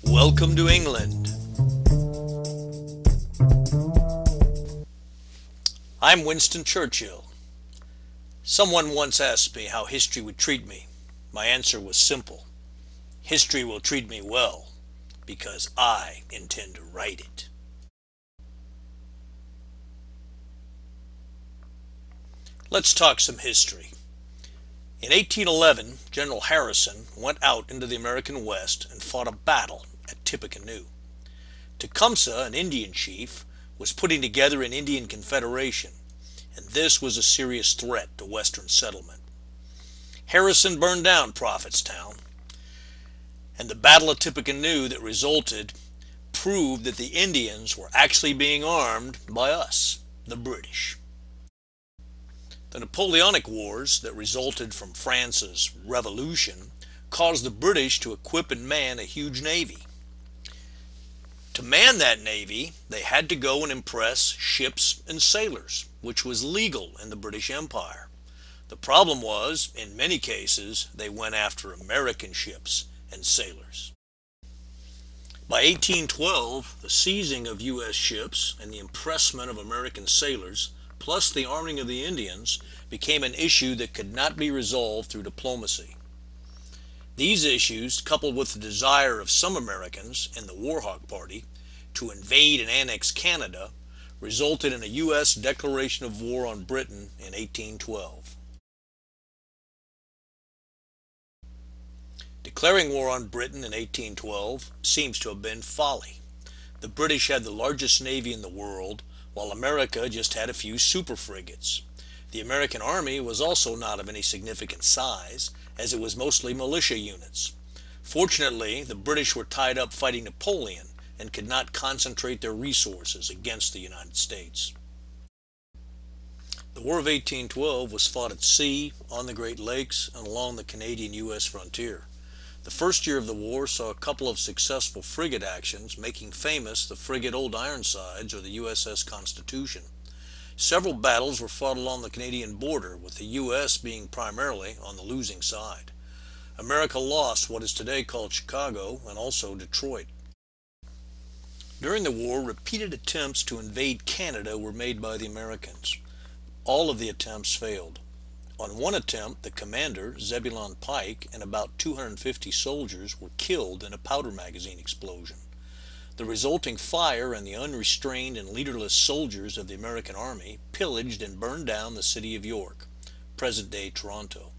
Welcome to England. I'm Winston Churchill. Someone once asked me how history would treat me. My answer was simple. History will treat me well because I intend to write it. Let's talk some history. In 1811, General Harrison went out into the American West and fought a battle at Tippecanoe. Tecumseh, an Indian chief, was putting together an Indian confederation, and this was a serious threat to Western settlement. Harrison burned down Prophetstown, and the Battle of Tippecanoe that resulted proved that the Indians were actually being armed by us, the British. The Napoleonic Wars that resulted from France's Revolution caused the British to equip and man a huge navy. To man that navy, they had to go and impress ships and sailors, which was legal in the British Empire. The problem was, in many cases, they went after American ships and sailors. By 1812, the seizing of U.S. ships and the impressment of American sailors, plus the arming of the Indians, became an issue that could not be resolved through diplomacy. These issues, coupled with the desire of some Americans and the Warhawk Party to invade and annex Canada, resulted in a U.S. declaration of war on Britain in 1812. Declaring war on Britain in 1812 seems to have been folly. The British had the largest navy in the world, while America just had a few super frigates. The American Army was also not of any significant size, as it was mostly militia units. Fortunately, the British were tied up fighting Napoleon and could not concentrate their resources against the United States. The War of 1812 was fought at sea, on the Great Lakes, and along the Canadian-U.S. frontier. The first year of the war saw a couple of successful frigate actions, making famous the frigate Old Ironsides or the USS Constitution. Several battles were fought along the Canadian border, with the U.S. being primarily on the losing side. America lost what is today called Chicago and also Detroit. During the war, repeated attempts to invade Canada were made by the Americans. All of the attempts failed. On one attempt, the commander, Zebulon Pike, and about 250 soldiers were killed in a powder magazine explosion. The resulting fire and the unrestrained and leaderless soldiers of the American Army pillaged and burned down the city of York, present-day Toronto.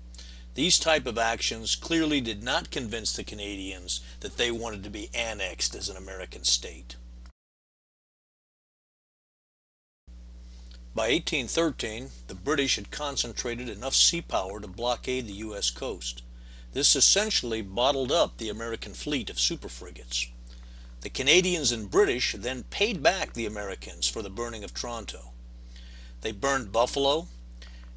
These type of actions clearly did not convince the Canadians that they wanted to be annexed as an American state. By 1813, the British had concentrated enough sea power to blockade the U.S. coast. This essentially bottled up the American fleet of super frigates. The Canadians and British then paid back the Americans for the burning of Toronto. They burned Buffalo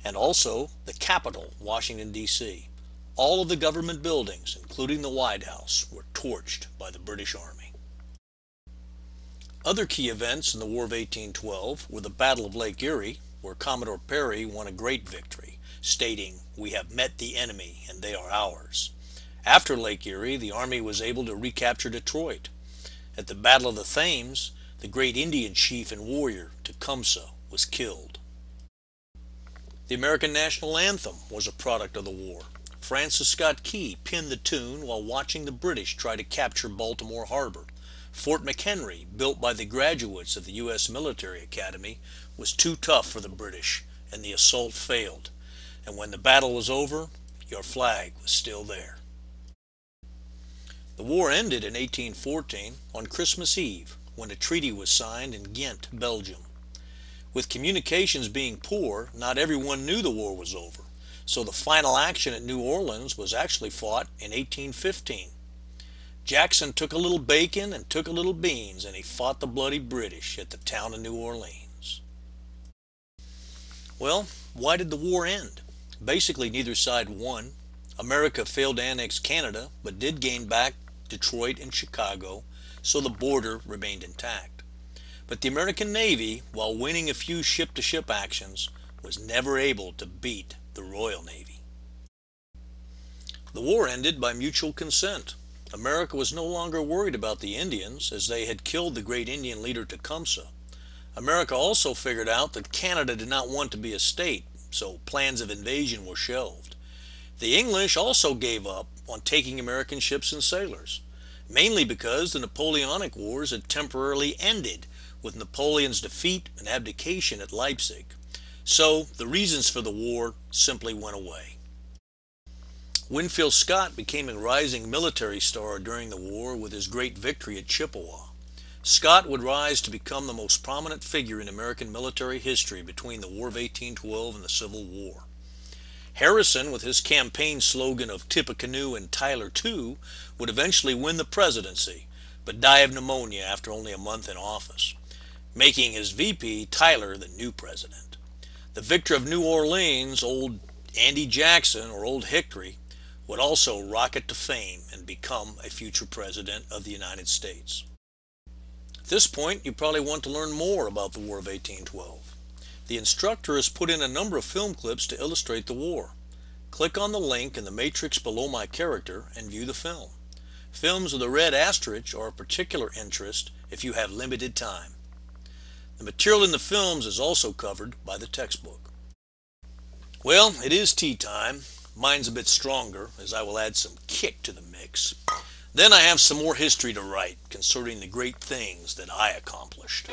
and also the capital, Washington, D.C. All of the government buildings, including the White House, were torched by the British Army. Other key events in the War of 1812 were the Battle of Lake Erie, where Commodore Perry won a great victory, stating, "We have met the enemy and they are ours." After Lake Erie, the Army was able to recapture Detroit. At the Battle of the Thames, the great Indian chief and warrior Tecumseh was killed. The American national anthem was a product of the war. Francis Scott Key penned the tune while watching the British try to capture Baltimore Harbor. Fort McHenry, built by the graduates of the U.S. Military Academy, was too tough for the British, and the assault failed. And when the battle was over, your flag was still there. The war ended in 1814 on Christmas Eve, when a treaty was signed in Ghent, Belgium. With communications being poor, not everyone knew the war was over, so the final action at New Orleans was actually fought in 1815. Jackson took a little bacon and took a little beans, and he fought the bloody British at the town of New Orleans. Well, why did the war end? Basically, neither side won. America failed to annex Canada, but did gain back Detroit and Chicago, so the border remained intact. But the American Navy, while winning a few ship-to-ship actions, was never able to beat the Royal Navy. The war ended by mutual consent. America was no longer worried about the Indians, as they had killed the great Indian leader Tecumseh. America also figured out that Canada did not want to be a state, so plans of invasion were shelved. The English also gave up on taking American ships and sailors, mainly because the Napoleonic Wars had temporarily ended with Napoleon's defeat and abdication at Leipzig. So the reasons for the war simply went away. Winfield Scott became a rising military star during the war with his great victory at Chippewa. Scott would rise to become the most prominent figure in American military history between the War of 1812 and the Civil War. Harrison, with his campaign slogan of "Tippecanoe and Tyler too," would eventually win the presidency, but die of pneumonia after only a month in office, making his VP Tyler the new president. The victor of New Orleans, old Andy Jackson, or Old Hickory, would also rocket to fame and become a future president of the United States. At this point, you probably want to learn more about the War of 1812. The instructor has put in a number of film clips to illustrate the war. Click on the link in the matrix below my character and view the film. Films with a red asterisk are of particular interest if you have limited time. The material in the films is also covered by the textbook. Well, it is tea time. Mine's a bit stronger, as I will add some kick to the mix. Then I have some more history to write concerning the great things that I accomplished.